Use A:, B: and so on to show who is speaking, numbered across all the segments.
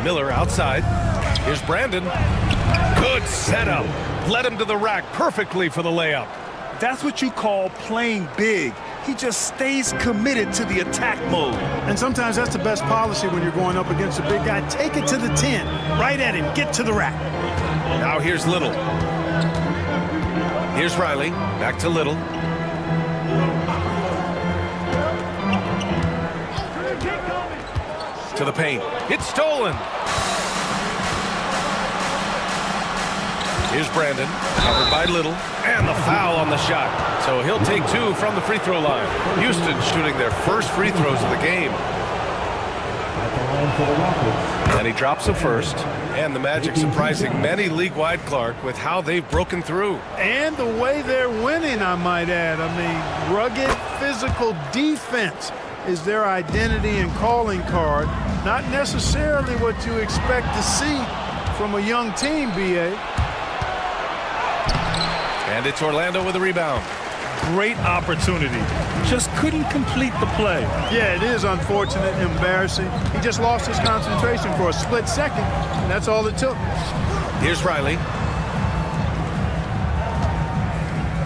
A: Miller outside. Here's Brandon. Good setup. Led him to the rack perfectly for the layup.
B: That's what you call playing big. He just stays committed to the attack mode.
C: And sometimes that's the best policy when you're going up against a big guy. Take it to the 10. Right at him. Get to the rack.
A: Now here's Little. Here's Riley. Back to Little. To the paint. It's stolen. Here's Brandon. Covered by Little. And the foul on the shot. So he'll take 2 from the free throw line. Houston shooting their first free throws of the game. And he drops the first. And the Magic surprising many league-wide, Clark, with how they've broken through.
C: And the way they're winning, I might add. I mean, rugged physical defense is their identity and calling card. Not necessarily what you expect to see from a young team, B.A.
A: And it's Orlando with a rebound.
B: Great opportunity. Just couldn't complete the play.
C: Yeah, it is unfortunate, embarrassing. He just lost his concentration for a split second, and that's all it took.
A: Here's Riley.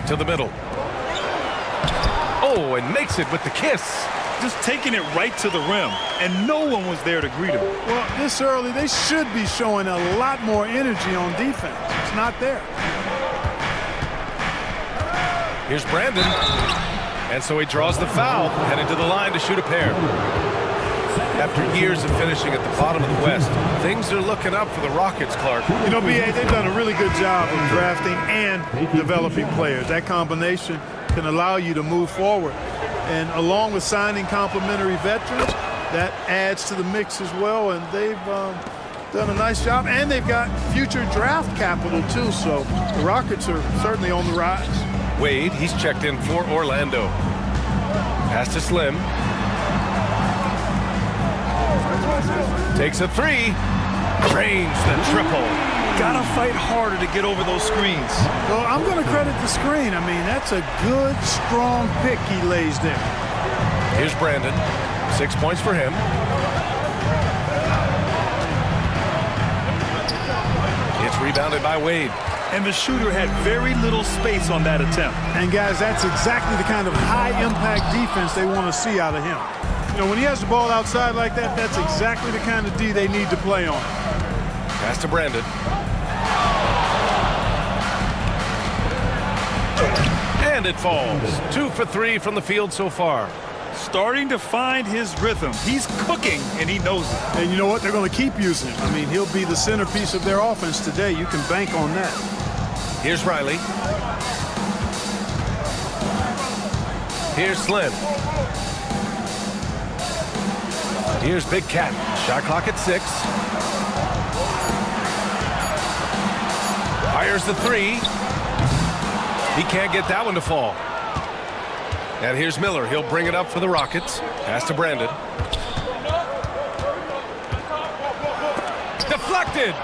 A: To the middle. Oh, and makes it with the kiss.
B: Just taking it right to the rim, and no one was there to greet him.
C: Well, this early, they should be showing a lot more energy on defense. It's not there.
A: Here's Brandon. And so he draws the foul, headed to the line to shoot a pair. After years of finishing at the bottom of the West, things are looking up for the Rockets, Clark.
C: You know, B.A., they've done a really good job of drafting and developing players. That combination can allow you to move forward. And along with signing complementary veterans, that adds to the mix as well. And they've done a nice job. And they've got future draft capital, too. So the Rockets are certainly on the rise.
A: Wade, he's checked in for Orlando. Pass to Slim. Takes a 3. Drains the triple.
B: Gotta fight harder to get over those screens.
C: Well, I'm going to credit the screen. I mean, that's a good, strong pick he lays there.
A: Here's Brandon. 6 points for him. It's rebounded by Wade.
B: And the shooter had very little space on that attempt.
C: And, guys, that's exactly the kind of high-impact defense they want to see out of him. You know, when he has the ball outside like that, that's exactly the kind of D they need to play on.
A: Pass to Brandon. And it falls. 2 for 3 from the field so far.
B: Starting to find his rhythm. He's cooking, and he knows it.
C: And you know what? They're going to keep using him. I mean, he'll be the centerpiece of their offense today. You can bank on that.
A: Here's Riley. Here's Slim. Here's Big Cat. Shot clock at 6. Fires the 3. He can't get that one to fall. And here's Miller. He'll bring it up for the Rockets. Pass to Brandon. Deflected.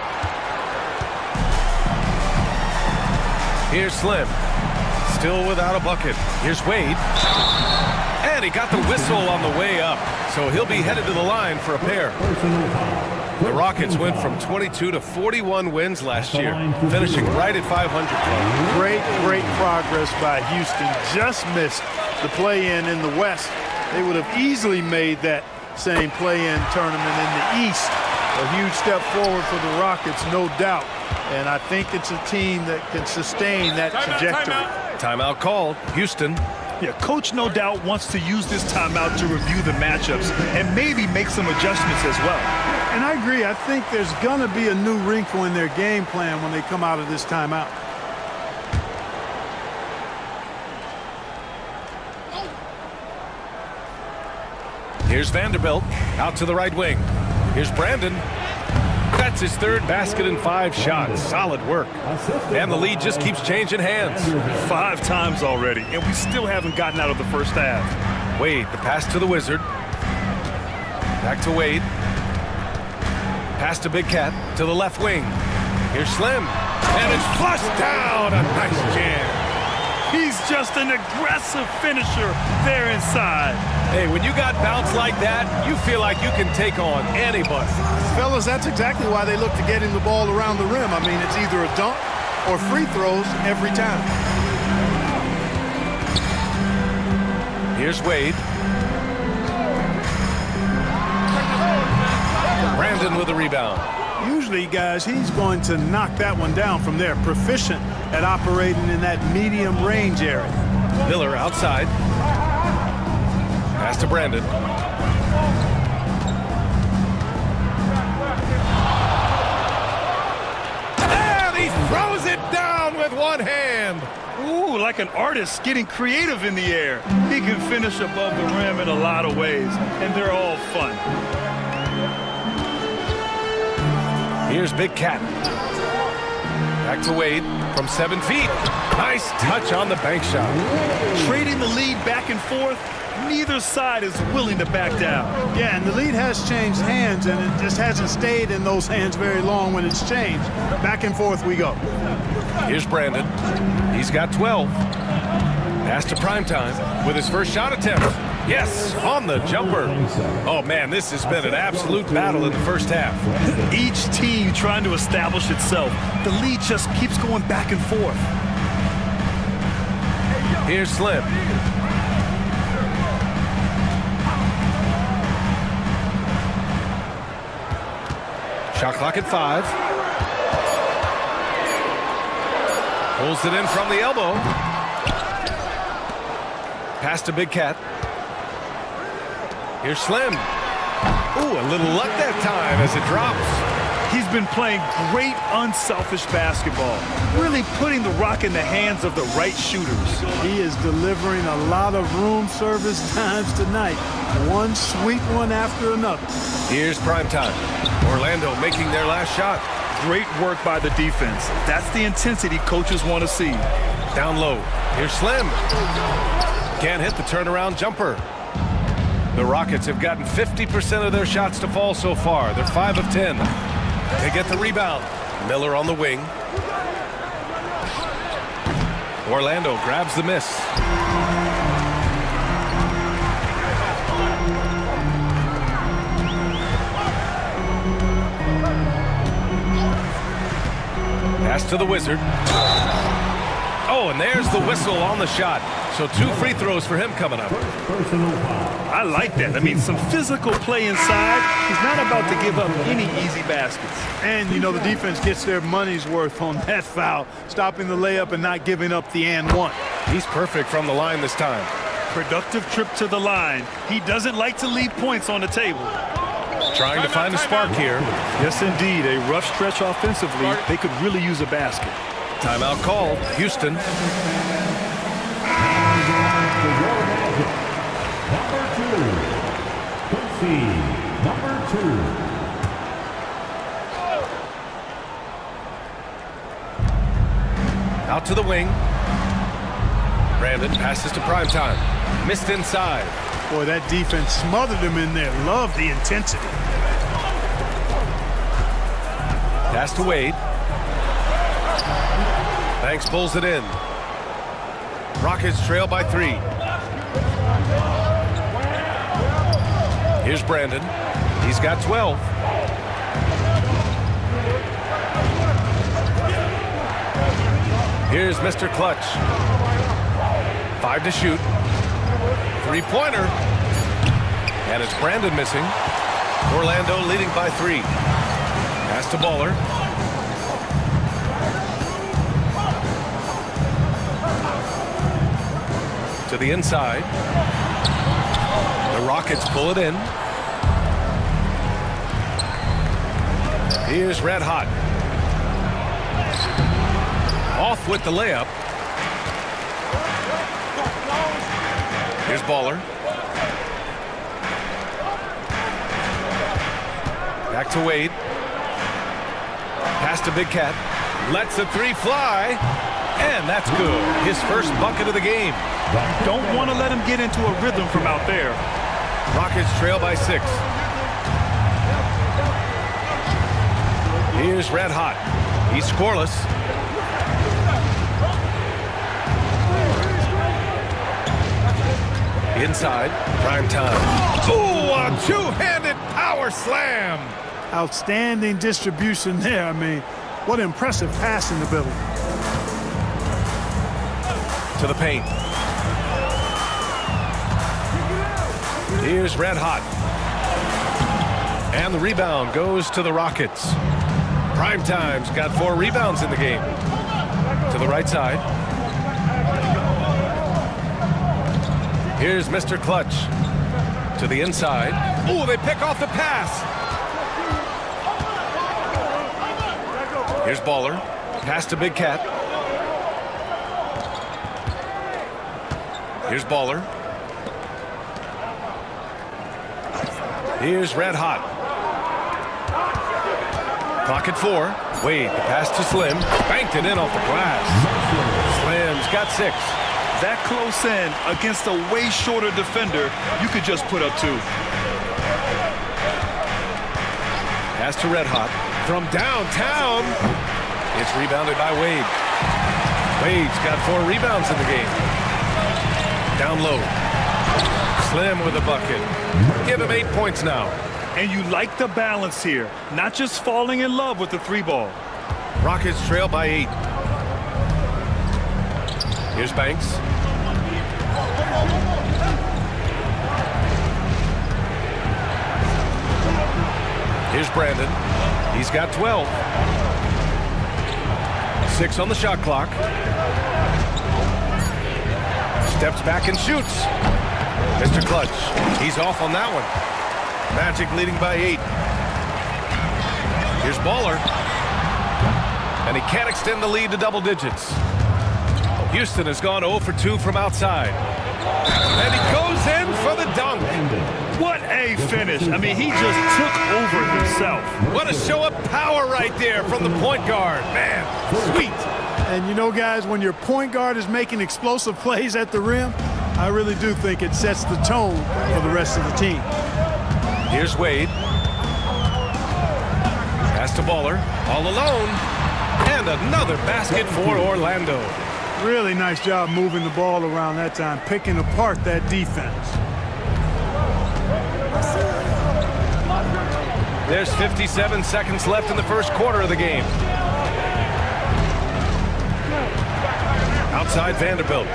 A: Here's Slim. Still without a bucket. Here's Wade. And he got the whistle on the way up. So he'll be headed to the line for a pair. The Rockets went from 22 to 41 wins last year, finishing right at 500.
C: Great progress by Houston. Just missed the play-in in the West. They would have easily made that same play-in tournament in the East. A huge step forward for the Rockets, no doubt. And I think it's a team that can sustain that trajectory.
A: Timeout called. Houston.
B: Yeah, Coach no doubt wants to use this timeout to review the matchups and maybe make some adjustments as well.
C: And I agree. I think there's going to be a new wrinkle in their game plan when they come out of this timeout.
A: Here's Vanderbilt out to the right wing. Here's Brandon. That's his 3rd basket in 5 shots. Solid work. And the lead just keeps changing hands.
B: 5 times already, and we still haven't gotten out of the first half.
A: Wade, the pass to the Wizard. Back to Wade. Pass to Big Cat to the left wing. Here's Slim. And it's flushed down. A nice jam.
C: He's
B: just an aggressive finisher there inside.
A: Hey, when you got bounce like that, you feel like you can take on anybody.
C: Fellas, that's exactly why they look to get him the ball around the rim. I mean, it's either a dunk or free throws every time.
A: Here's Wade. Brandon with the rebound.
C: Usually, guys, he's going to knock that one down from there. Proficient at operating in that medium range area.
A: Miller outside. Pass to Brandon. And he throws it down with one hand.
B: Ooh, like an artist getting creative in the air. He can finish above the rim in a lot of ways, and they're all fun.
A: Here's Big Cat. Back to Wade from 7 feet. Nice touch on the bank shot.
B: Trading the lead back and forth, neither side is willing to back down.
C: Yeah, and the lead has changed hands, and it just hasn't stayed in those hands very long when it's changed. Back and forth we go.
A: Here's Brandon. He's got 12. Pass to Primetime with his first shot attempt. Yes, on the jumper. Oh, man, this has been an absolute battle in the first half.
B: Each team trying to establish itself. The lead just keeps going back and forth.
A: Here's Slim. Shot clock at 5. Pulls it in from the elbow. Pass to Big Cat. Here's Slim. Ooh, a little luck that time as it drops.
B: He's been playing great unselfish basketball, really putting the rock in the hands of the right shooters.
C: He is delivering a lot of room service times tonight. One sweet one after another.
A: Here's Primetime. Orlando making their last shot.
B: Great work by the defense. That's the intensity coaches want to see.
A: Down low. Here's Slim. Can't hit the turnaround jumper. The Rockets have gotten 50% of their shots to fall so far. They're 5 of 10. They get the rebound. Miller on the wing. Orlando grabs the miss. Pass to the Wizard. Oh, and there's the whistle on the shot. So 2 free throws for him coming up.
B: I like that. I mean, some physical play inside. He's not about to give up any easy baskets.
C: And, you know, the defense gets their money's worth on that foul, stopping the layup and not giving up the and one.
A: He's perfect from the line this time.
B: Productive trip to the line. He doesn't like to leave points on the table.
A: Trying to find a spark here.
B: Yes, indeed. A rough stretch offensively. They could really use a basket.
A: Timeout called. Houston.
D: Number 2.
A: Out to the wing. Brandon passes to Primetime. Missed inside.
C: Boy, that defense smothered him in there. Love the intensity.
A: Pass to Wade. Banks pulls it in. Rockets trail by 3. Here's Brandon. He's got 12. Here's Mr. Clutch. 5 to shoot. 3-pointer. And it's Brandon missing. Orlando leading by 3. Pass to Baller. To the inside. The Rockets pull it in. Here's Red Hot. Off with the layup. Here's Baller. Back to Wade. Pass to Big Cat. Lets the 3 fly. And that's good. His first bucket of the game.
B: Don't want to let him get into a rhythm from out there.
A: Rockets trail by 6. Here's Red Hot. He's scoreless. Inside, prime time. Ooh, a two-handed power slam.
C: Outstanding distribution there. I mean, what impressive passing ability.
A: To the paint. Here's Red Hot. And the rebound goes to the Rockets. Primetime's got 4 rebounds in the game. To the right side. Here's Mr. Clutch. To the inside. Ooh, they pick off the pass. Here's Baller. Pass to Big Cat. Here's Baller. Here's Red Hot. Clock at 4. Wade, the pass to Slim. Banked it in off the glass. Slim's got 6.
B: That close in against a way shorter defender, you could just put up 2.
A: Pass to Red Hot. From downtown. It's rebounded by Wade. Wade's got 4 rebounds in the game. Down low. Slim with a bucket. Give him 8 points now.
B: And you like the balance here, not just falling in love with the 3 ball.
A: Rockets trail by 8. Here's Banks. Here's Brandon. He's got 12. 6 on the shot clock. Steps back and shoots. Mr. Clutch. He's off on that one. Magic leading by 8. Here's Baller. And he can't extend the lead to double digits. Houston has gone 0 for 2 from outside. And he goes in for the dunk.
B: What a finish. I mean, he just took over himself.
A: What a show of power right there from the point guard. Man, sweet.
C: And you know, guys, when your point guard is making explosive plays at the rim, I really do think it sets the tone for the rest of the team.
A: Here's Wade. Pass to Baller. All alone. And another basket for Orlando.
C: Really nice job moving the ball around that time, picking apart that defense.
A: There's 57 seconds left in the first quarter of the game. Outside Vanderbilt.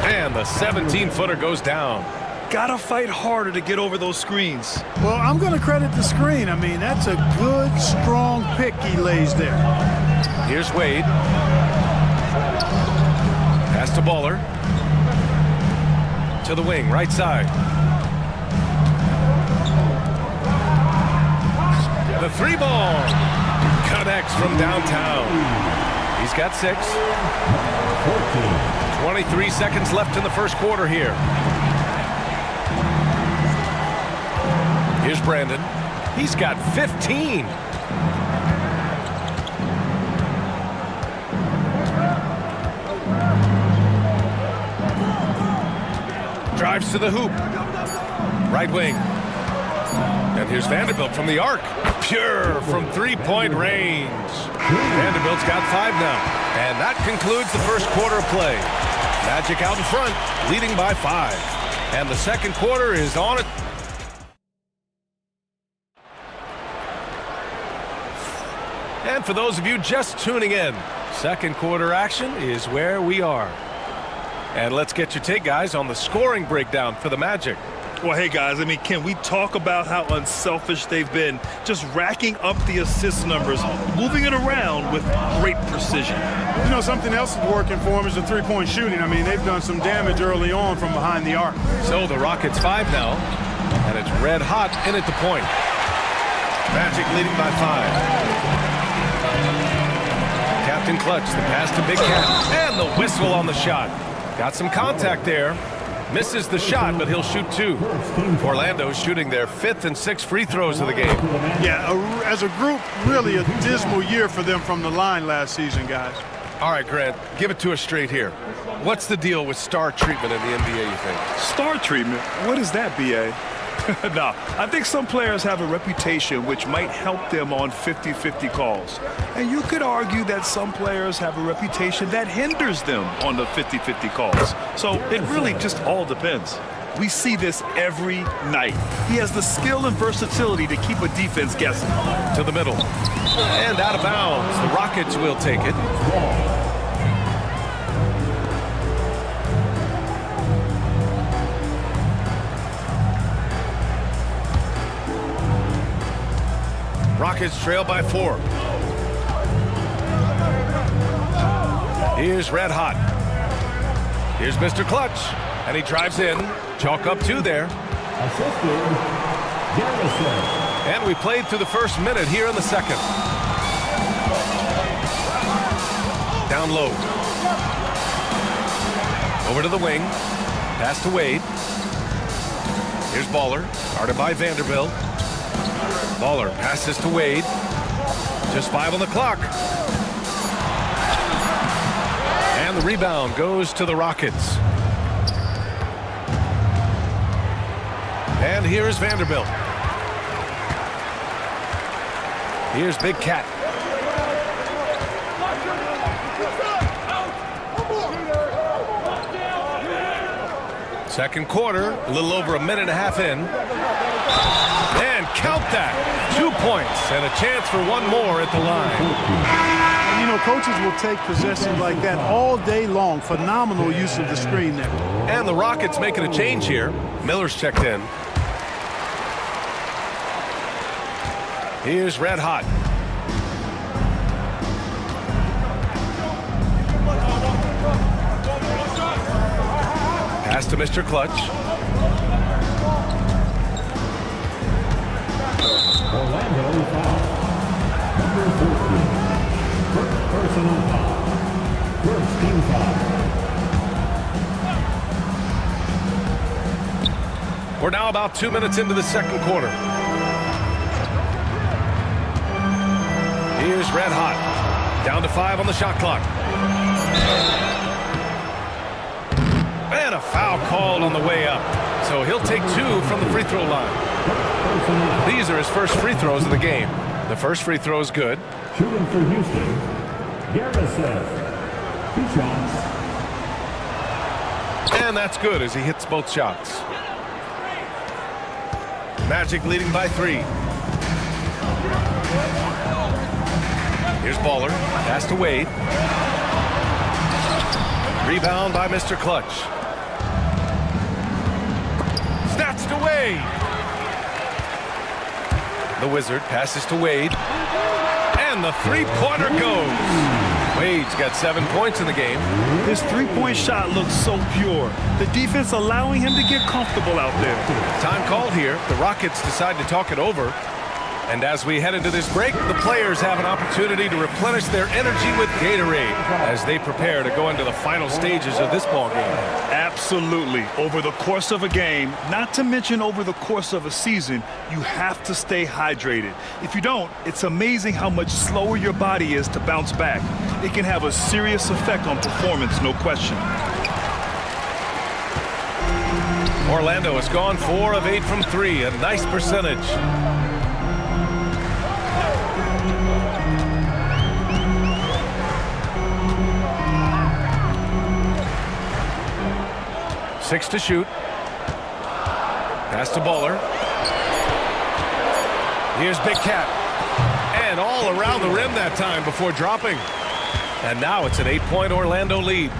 A: And the 17-footer goes down.
B: Gotta fight harder to get over those screens.
C: Well, I'm going to credit the screen. I mean, that's a good, strong pick he lays there.
A: Here's Wade. Pass to Baller. To the wing, right side. The 3-ball. Connects from downtown. He's got 6. 23 seconds left in the first quarter here. Here's Brandon. He's got 15. Drives to the hoop. Right wing. And here's Vanderbilt from the arc. Pure from 3-point range. Vanderbilt's got 5 now. And that concludes the first quarter of play. Magic out in front, leading by 5. And the second quarter is on it. And for those of you just tuning in, second quarter action is where we are. And let's get your take, guys, on the scoring breakdown for the Magic.
B: Well, hey, guys, I mean, can we talk about how unselfish they've been? Just racking up the assist numbers, moving it around with great precision.
C: You know, something else is working for them is the 3-point shooting. I mean, they've done some damage early on from behind the arc.
A: So the Rockets 5 now, and it's red hot in at the point. Magic leading by 5. Captain Clutch, the pass to Big Cat, and the whistle on the shot. Got some contact there. Misses the shot, but he'll shoot 2. Orlando's shooting their 5th and 6th free throws of the game.
C: Yeah, as a group, really a dismal year for them from the line last season, guys.
A: All right, Grant, give it to us straight here. What's the deal with star treatment in the NBA, you think?
B: Star treatment? What is that, B.A.? Now, I think some players have a reputation which might help them on 50-50 calls. And you could argue that some players have a reputation that hinders them on the 50-50 calls. So it really just all depends. We see this every night. He has the skill and versatility to keep a defense guessing.
A: To the middle. And out of bounds. The Rockets will take it. Rockets trail by 4. Here's Red Hot. Here's Mr. Clutch. And he drives in. Chalk up 2 there. And we played through the first minute here in the second. Down low. Over to the wing. Pass to Wade. Here's Baller. Guarded by Vanderbilt. Baller passes to Wade. Just 5 on the clock. And the rebound goes to the Rockets. And here's Vanderbilt. Here's Big Cat. Second quarter, a little over a minute and a half in. And count that. 2 points and a chance for one more at the line.
C: And, you know, coaches will take possessions like that all day long. Phenomenal use of the screen there.
A: And the Rockets making a change here. Miller's checked in. Here's Red Hot. Pass to Mr. Clutch.
D: Orlando foul. Number 14. First personal foul. First team foul.
A: We're now about 2 minutes into the second quarter. Here's Red Hot. Down to 5 on the shot clock. And a foul called on the way up. So he'll take 2 from the free throw line. These are his first free throws of the game. The first free throw is good.
D: Shooting for Houston. Garrison. 2 shots.
A: And that's good as he hits both shots. Magic leading by 3. Here's Baller. Pass to Wade. Rebound by Mr. Clutch. Snatched away. The Wizard passes to Wade. And the three-pointer goes. Wade's got 7 points in the game.
B: His three-point shot looks so pure. The defense allowing him to get comfortable out there.
A: Time called here. The Rockets decide to talk it over. And as we head into this break, the players have an opportunity to replenish their energy with Gatorade as they prepare to go into the final stages of this ball game.
B: Absolutely. Over the course of a game, not to mention over the course of a season, you have to stay hydrated. If you don't, it's amazing how much slower your body is to bounce back. It can have a serious effect on performance, no question.
A: Orlando has gone 4 of 8 from 3, a nice percentage. Six to shoot. Pass to Baller. Here's Big Cat. And all around the rim that time before dropping. And now it's an 8-point Orlando lead.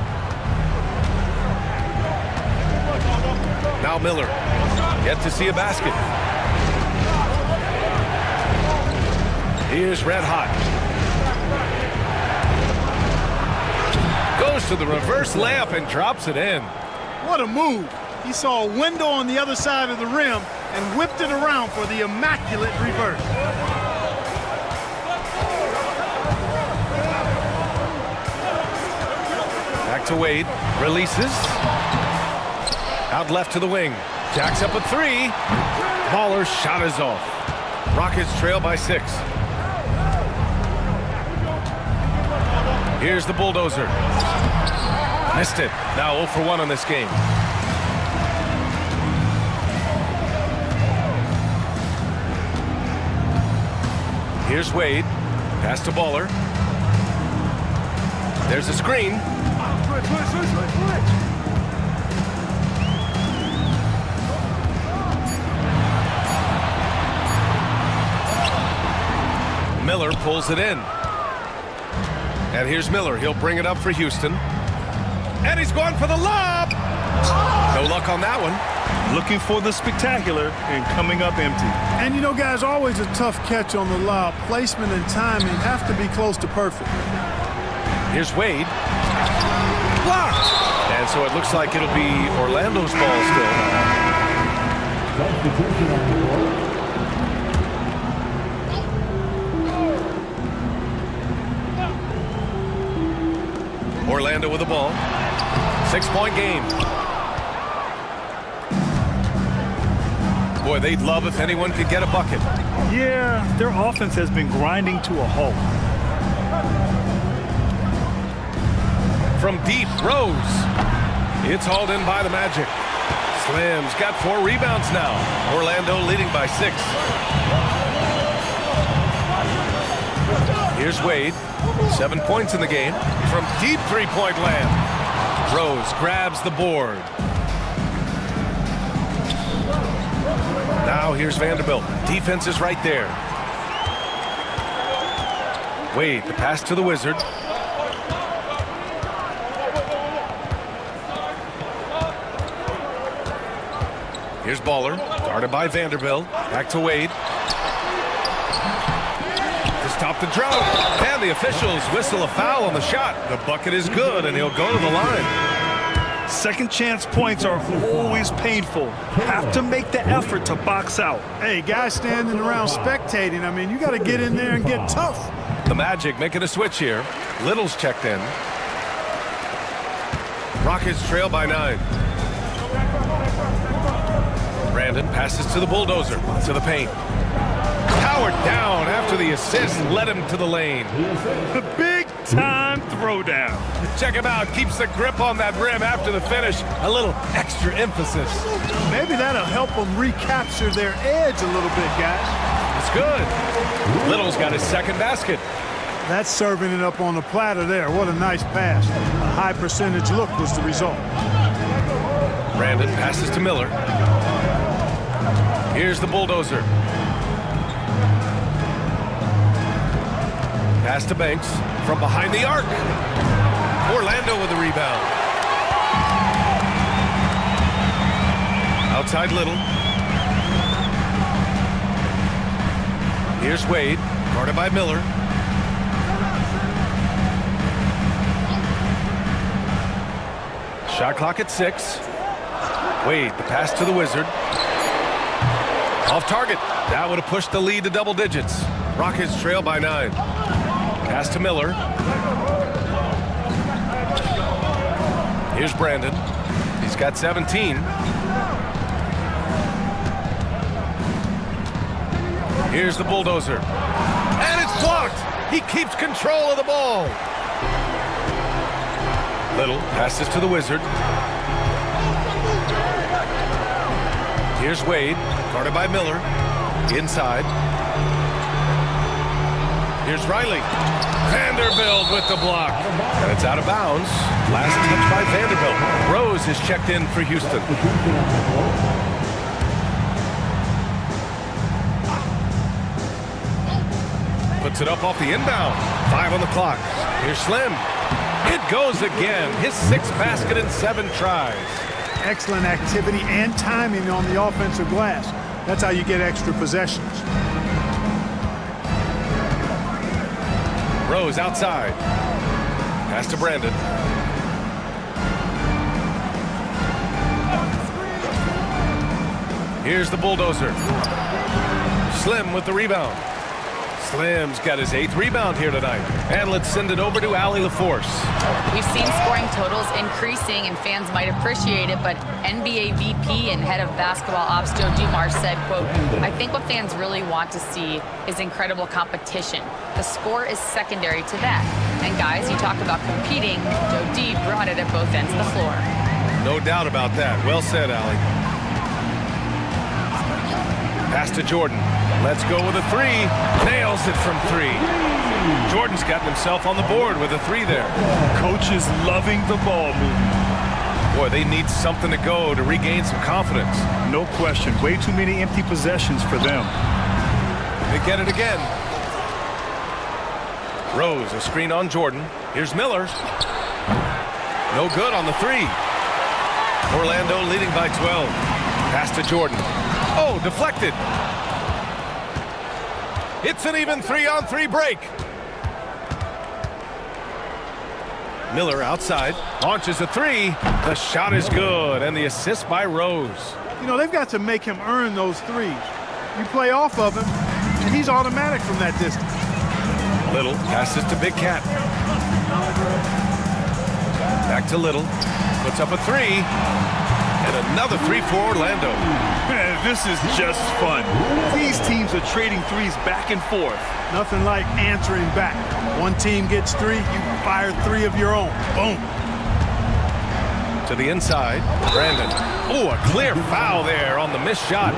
A: Now Miller. Yet to see a basket. Here's Red Hot. Goes to the reverse layup and drops it in.
C: What a move. He saw a window on the other side of the rim and whipped it around for the immaculate reverse.
A: Back to Wade. Releases. Out left to the wing. Jacks up a 3. Baller's shot is off. Rockets trail by 6. Here's the bulldozer. Missed it. Now 0 for 1 on this game. Here's Wade. Pass to Baller. There's a screen. Miller pulls it in. And here's Miller. He'll bring it up for Houston. And he's going for the lob. No luck on that one.
B: Looking for the spectacular and coming up empty.
C: And you know, guys, always a tough catch on the lob. Placement and timing have to be close to perfect.
A: Here's Wade. Blocked. And so it looks like it'll be Orlando's ball still.
D: Substitution on the board.
A: Orlando with the ball. 6-point game. Boy, they'd love if anyone could get a bucket.
B: Yeah, their offense has been grinding to a halt.
A: From deep, Rose. It's hauled in by the Magic. Slim's got 4 rebounds now. Orlando leading by 6. Here's Wade. 7 points in the game. From deep three-point land. Rose grabs the board. Now here's Vanderbilt. Defense is right there. Wade, the pass to the Wizard. Here's Baller, guarded by Vanderbilt. Back to Wade. To stop the drought. And the officials whistle a foul on the shot. The bucket is good, and he'll go to the line.
B: Second chance points are always painful. Have to make the effort to box out.
C: Hey, guys standing around spectating, I mean, you got to get in there and get tough.
A: The Magic making a switch here. Little's checked in. Rockets trail by 9. Brandon passes to the bulldozer, to the paint. Powered down after the assist led him to the lane.
B: The big-time throwdown.
A: Check him out. Keeps the grip on that rim after the finish. A little extra emphasis.
C: Maybe that'll help them recapture their edge a little bit, guys.
A: It's good. Little's got his second basket.
C: That's serving it up on the platter there. What a nice pass. A high percentage look was the result.
A: Brandon passes to Miller. Here's the bulldozer. Pass to Banks from behind the arc. Orlando with the rebound. Outside Little. Here's Wade, guarded by Miller. Shot clock at 6. Wade, the pass to the Wizard. Off target. That would have pushed the lead to double digits. Rockets trail by 9. Pass to Miller. Here's Brandon. He's got 17. Here's the bulldozer. And it's blocked. He keeps control of the ball. Little passes to the Wizard. Here's Wade, guarded by Miller. Inside. Here's Riley. Vanderbilt with the block. And it's out of bounds. Last touch by Vanderbilt. Rose is checked in for Houston. Puts it up off the inbound. 5 on the clock. Here's Slim. It goes again. His 6th basket in 7 tries.
C: Excellent activity and timing on the offensive glass. That's how you get extra possessions.
A: Rose outside. Pass to Brandon. Here's the bulldozer. Slim with the rebound. Slim's got his 8th rebound here tonight. And let's send it over to Allie LaForce.
E: We've seen scoring totals increasing, and fans might appreciate it, but NBA VP and head of basketball ops Joe Dumars said, quote, "I think what fans really want to see is incredible competition. The score is secondary to that. And guys, you talk about competing, Joe D brought it at both ends of the floor."
A: No doubt about that. Well said, Allie. Pass to Jordan. Let's go with a three. Nails it from three. Jordan's gotten himself on the board with a three there.
B: Coach is loving the ball movement.
A: Boy, they need something to go to regain some confidence.
B: No question. Way too many empty possessions for them.
A: They get it again. Rose, a screen on Jordan. Here's Miller. No good on the three. Orlando leading by 12. Pass to Jordan. Oh, deflected. It's an even 3-on-3 break. Miller outside, launches a three. The shot is good, and the assist by Rose.
C: You know, they've got to make him earn those threes. You play off of him, and he's automatic from that distance.
A: Little passes to Big Cat. Back to Little. Puts up a three. And another three for Orlando.
B: Man, this is just fun. These teams are trading threes back and forth.
C: Nothing like answering back. One team gets three, you fire three of your own. Boom.
A: To the inside, Brandon. Oh, a clear foul there on the missed shot.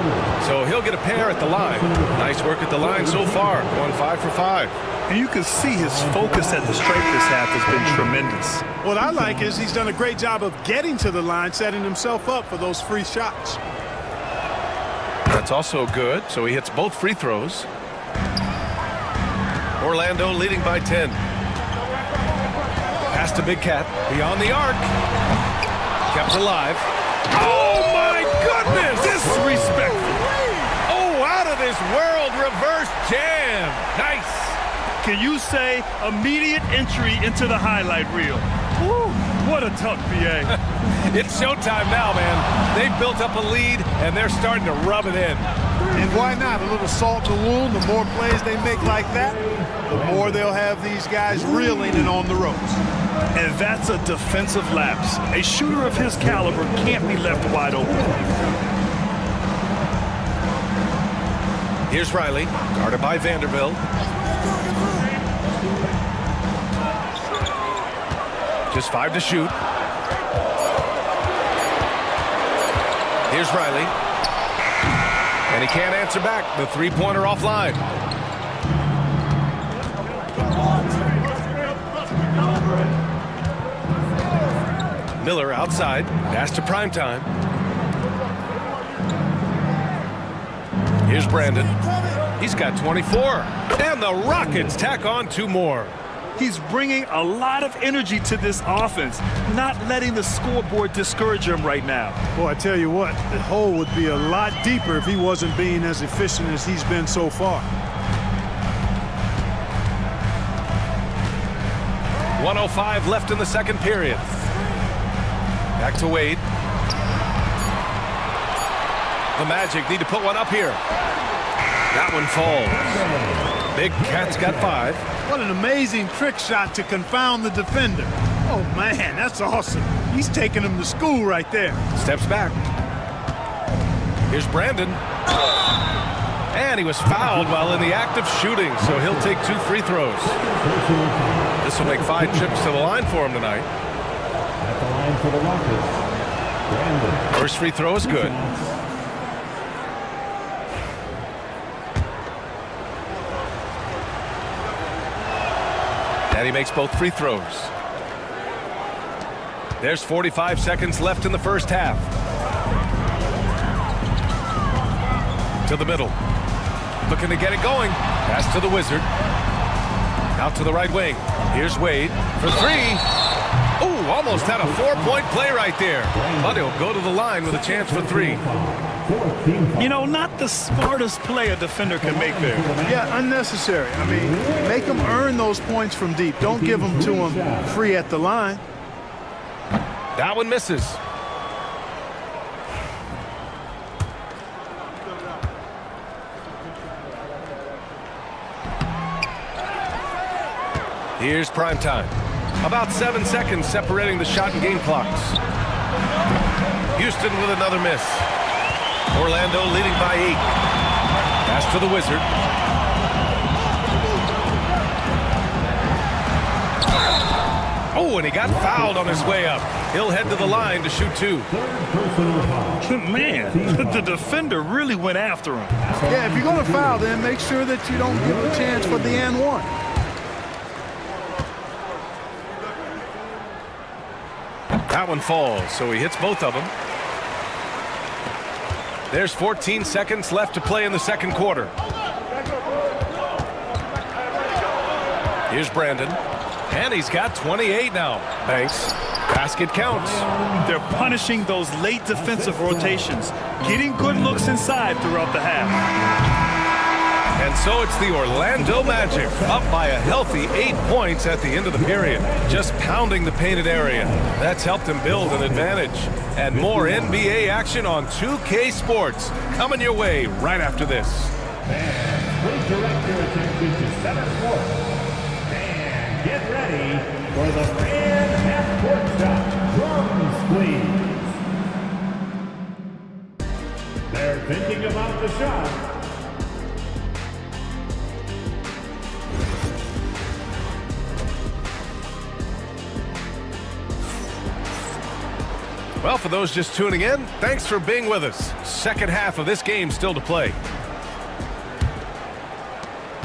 A: So he'll get a pair at the line. Nice work at the line so far. Going 5 for 5.
B: And you can see his focus at the stripe this half has been tremendous.
C: What I like is he's done a great job of getting to the line, setting himself up for those free shots.
A: That's also good. So he hits both free throws. Orlando leading by 10. Pass to Big Cat. Beyond the arc. Kept alive. Oh, my goodness!
B: Disrespectful.
A: Oh, out of this world reverse jam. Nice.
B: Can you say immediate entry into the highlight reel? Woo, what a tough BA.
A: It's showtime now, man. They've built up a lead, and they're starting to rub it in.
C: And why not? A little salt in the wound. The more plays they make like that, the more they'll have these guys reeling and on the ropes.
B: And that's a defensive lapse. A shooter of his caliber can't be left wide open.
A: Here's Riley, guarded by Vanderbilt. Just 5 to shoot. Here's Riley. And he can't answer back. The three-pointer offline. Miller outside. Pass to Primetime. Here's Brandon. He's got 24. And the Rockets tack on 2 more.
B: He's bringing a lot of energy to this offense, not letting the scoreboard discourage him right now.
C: Boy, I tell you what, the hole would be a lot deeper if he wasn't being as efficient as he's been so far.
A: 1:05 left in the second period. Back to Wade. The Magic need to put one up here. That one falls. Big Cat's got 5.
C: What an amazing trick shot to confound the defender. Oh, man, that's awesome. He's taking him to school right there.
A: Steps back. Here's Brandon. And he was fouled while in the act of shooting, so he'll take 2 free throws. This will make 5 trips to the line for him tonight.
D: At the line for the Rockets, Brandon.
A: First free throw is good. And he makes both free throws. There's 45 seconds left in the first half. To the middle. Looking to get it going. Pass to the Wizard. Out to the right wing. Here's Wade for 3. Ooh, almost had a 4-point play right there. But he'll go to the line with a chance for 3.
B: You know, not the smartest play a defender can make there.
C: Yeah, unnecessary. I mean, make them earn those points from deep. Don't give them to them free at the line.
A: That one misses. Here's Primetime. About 7 seconds separating the shot and game clocks. Houston with another miss. Orlando leading by 8. Pass to the Wizard. Oh, and he got fouled on his way up. He'll head to the line to shoot 2.
B: Man, the defender really went after him.
C: Yeah, if you're going to foul, then make sure that you don't give a chance for the and one.
A: That one falls, so he hits both of them. There's 14 seconds left to play in the second quarter. Here's Brandon. And he's got 28 now. Banks. Basket counts.
B: They're punishing those late defensive rotations, getting good looks inside throughout the half.
A: And so it's the Orlando Magic, up by a healthy 8 points at the end of the period, just pounding the painted area. That's helped them build an advantage. And more NBA action on 2K Sports coming your way right after this.
D: Please direct your attention to center court. And get ready for the fan half-court shot. Drums, please. They're thinking about the shot.
A: Well, for those just tuning in, thanks for being with us. Second half of this game still to play.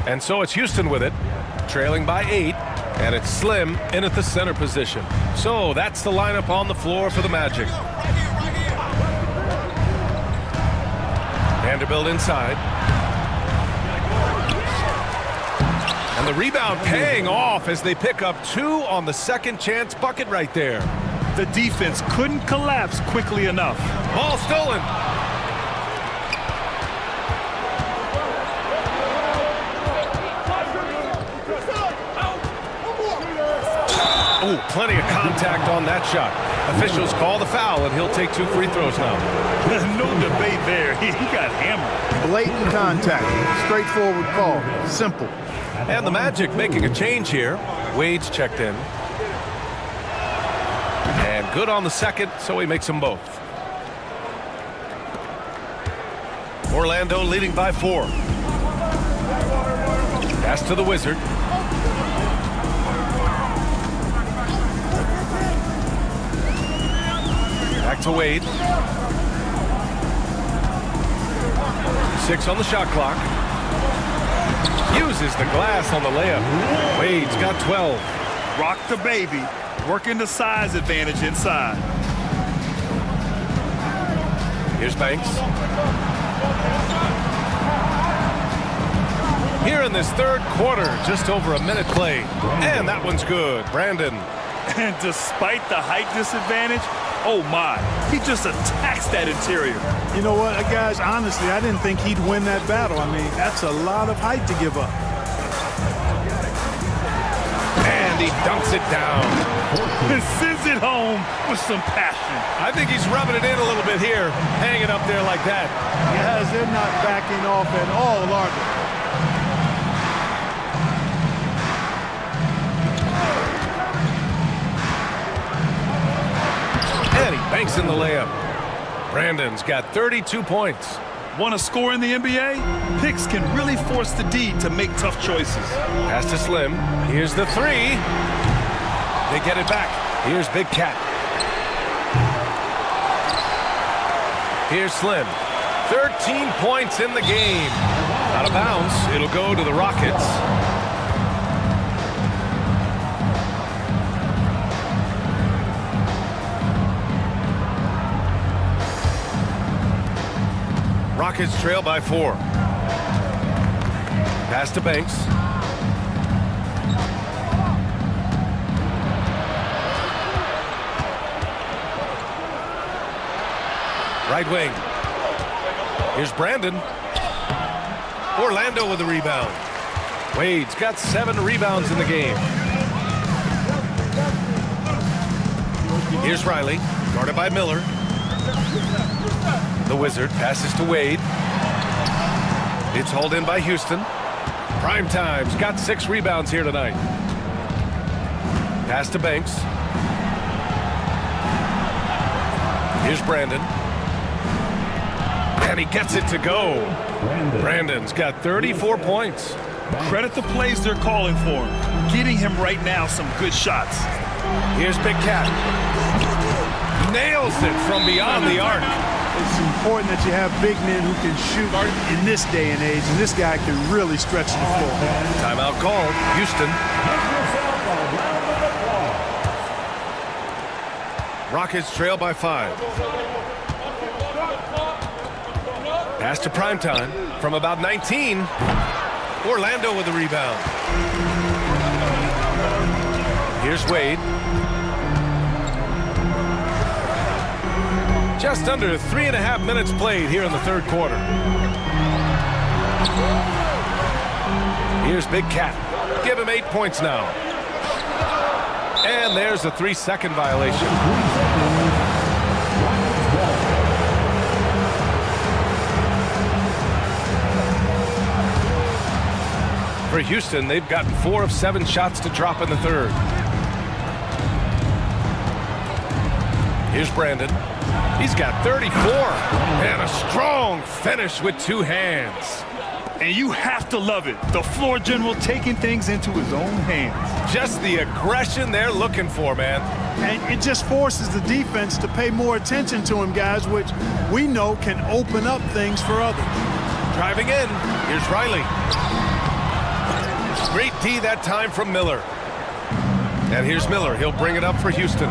A: And so it's Houston with it, trailing by 8, and it's Slim in at the center position. So that's the lineup on the floor for the Magic. Vanderbilt inside. And the rebound paying off as they pick up 2 on the second chance bucket right there.
B: The defense couldn't collapse quickly enough.
A: Ball stolen. Oh, plenty of contact on that shot. Officials call the foul, and he'll take 2 free throws now.
B: No debate there. He got hammered.
C: Blatant contact. Straightforward call. Simple.
A: And the Magic making a change here. Wade's checked in. And good on the second, so he makes them both. Orlando leading by 4. Pass to the Wizard. Back to Wade. 6 on the shot clock. Uses the glass on the layup. Wade's got 12.
B: Rock the baby. Working the size advantage inside.
A: Here's Banks. Here in this third quarter, just over a minute played. And that one's good. Brandon.
B: And despite the height disadvantage, oh my, he just attacks that interior.
C: You know what, guys, honestly, I didn't think he'd win that battle. I mean, that's a lot of height to give up.
A: And he dunks it down.
B: And sends it home with some passion.
A: I think he's rubbing it in a little bit here, hanging up there like that.
C: Guys, they're not backing off at all, are they?
A: And he banks in the layup. Brandon's got 32 points.
B: Want to score in the NBA? Picks can really force the D to make tough choices.
A: Pass to Slim. Here's the 3. They get it back. Here's Big Cat. Here's Slim. 13 points in the game. Out of bounds. It'll go to the Rockets. Rockets trail by 4. Pass to Banks. Right wing. Here's Brandon. Orlando with the rebound. Wade's got 7 rebounds in the game. Here's Riley, guarded by Miller. The Wizard passes to Wade. It's hauled in by Houston. Primetime's got 6 rebounds here tonight. Pass to Banks. Here's Brandon. And he gets it to go. Brandon's got 34 points.
B: Credit the plays they're calling for him. Getting him right now some good shots.
A: Here's Big Cat. nails it from beyond the arc.
C: It's important that you have big men who can shoot in this day and age, and this guy can really stretch the floor.
A: Timeout called. Houston. Rockets trail by 5. Pass to primetime from about 19. Orlando with the rebound. Here's Wade. Just under 3.5 minutes played here in the third quarter. Here's Big Cat. Give him 8 points now. And there's a 3-second violation. For Houston, they've gotten 4 of 7 shots to drop in the third. Here's Brandon. He's got 34 and a strong finish with 2 hands.
B: And you have to love it. The floor general taking things into his own hands.
A: Just the aggression they're looking for, man.
C: And it just forces the defense to pay more attention to him, guys, which we know can open up things for others.
A: Driving in. Here's Riley. Great D that time from Miller. And here's Miller. He'll bring it up for Houston.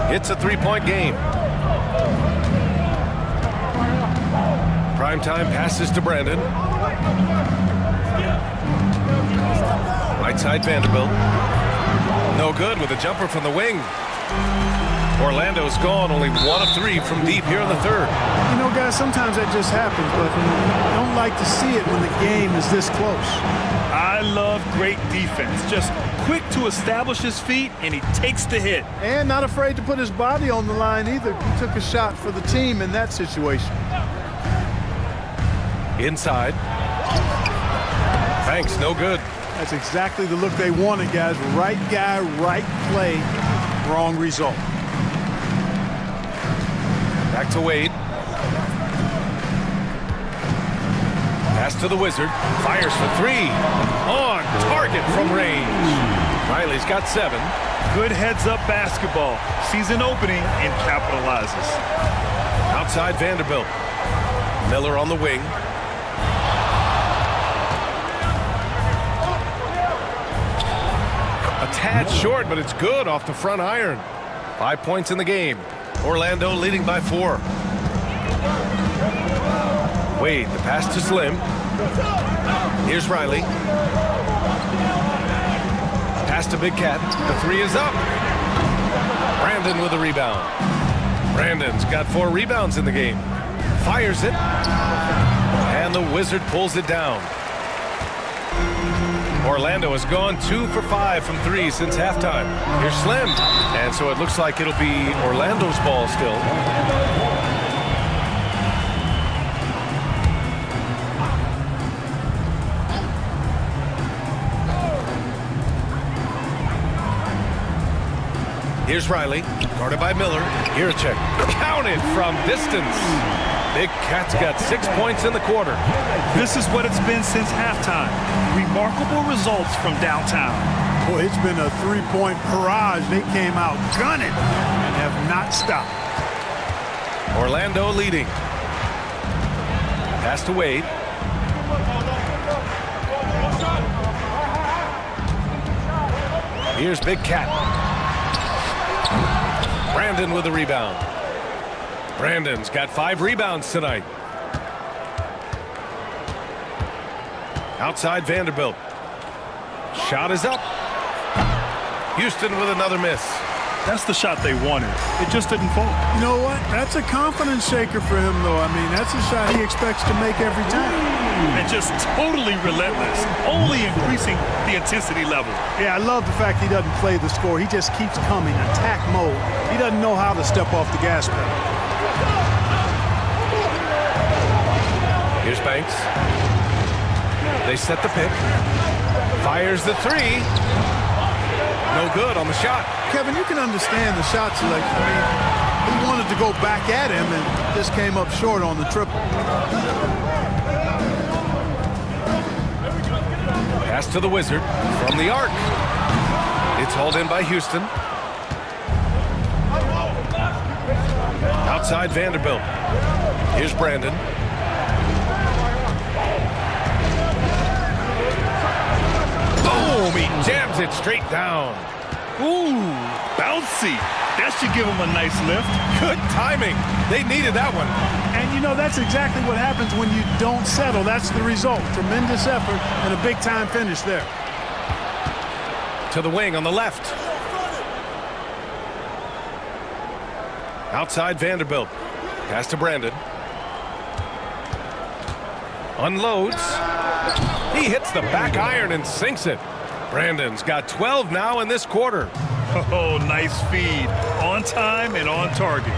A: It's a 3-point game. Primetime passes to Brandon. Right side Vanderbilt. No good with a jumper from the wing. Orlando's gone only 1 of 3 from deep here in the third.
C: You know, guys, sometimes that just happens, but I don't like to see it when the game is this close.
B: I love great defense. Just quick to establish his feet, and he takes the hit.
C: And not afraid to put his body on the line either. He took a shot for the team in that situation.
A: Inside. Banks, no good.
C: That's exactly the look they wanted, guys. Right guy, right play, wrong result.
A: Back to Wade. Pass to the Wizard. Fires for 3. On target from range. Riley's got 7.
B: Good heads-up basketball. Sees an opening and capitalizes.
A: Outside Vanderbilt. Miller on the wing. A tad short, but it's good off the front iron. 5 points in the game. Orlando leading by 4. Wade, the pass to Slim. Here's Riley. Pass to Big Cat. The 3 is up. Brandon with the rebound. Brandon's got 4 rebounds in the game. Fires it. And the Wizard pulls it down. Orlando has gone 2 for 5 from 3 since halftime. Here's Slim. And so it looks like it'll be Orlando's ball still. Here's Riley, guarded by Miller. Here a check. Counted from distance. Big Cat's got 6 points in the quarter.
B: This is what it's been since halftime. Remarkable results from downtown.
C: Boy, it's been a 3-point barrage. They came out gunning and have not stopped.
A: Orlando leading. Pass to Wade. Here's Big Cat. Brandon with the rebound. Brandon's got 5 rebounds tonight. Outside Vanderbilt. Shot is up. Houston with another miss.
B: That's the shot they wanted. It just didn't fall.
C: You know what? That's a confidence shaker for him, though. I mean, that's a shot he expects to make every time.
B: And just totally relentless, only increasing the intensity level.
C: Yeah, I love the fact he doesn't play the score. He just keeps coming, attack mode. He doesn't know how to step off the gas pedal.
A: Here's Banks. They set the pick. Fires the 3. No good on the shot.
C: Kevin, you can understand the shot selection. I mean, he wanted to go back at him and just came up short on the triple.
A: Pass to the Wizard from the arc. It's hauled in by Houston. Outside Vanderbilt. Here's Brandon. Boom! He jams it straight down.
B: Ooh, bouncy. That should give him a nice lift.
A: Good timing. They needed that one.
C: And, you know, that's exactly what happens when you don't settle. That's the result. Tremendous effort and a big-time finish there.
A: To the wing on the left. Outside Vanderbilt. Pass to Brandon. Unloads. He hits the back iron and sinks it. Brandon's got 12 now in this quarter.
B: Oh, nice feed. On time and on target.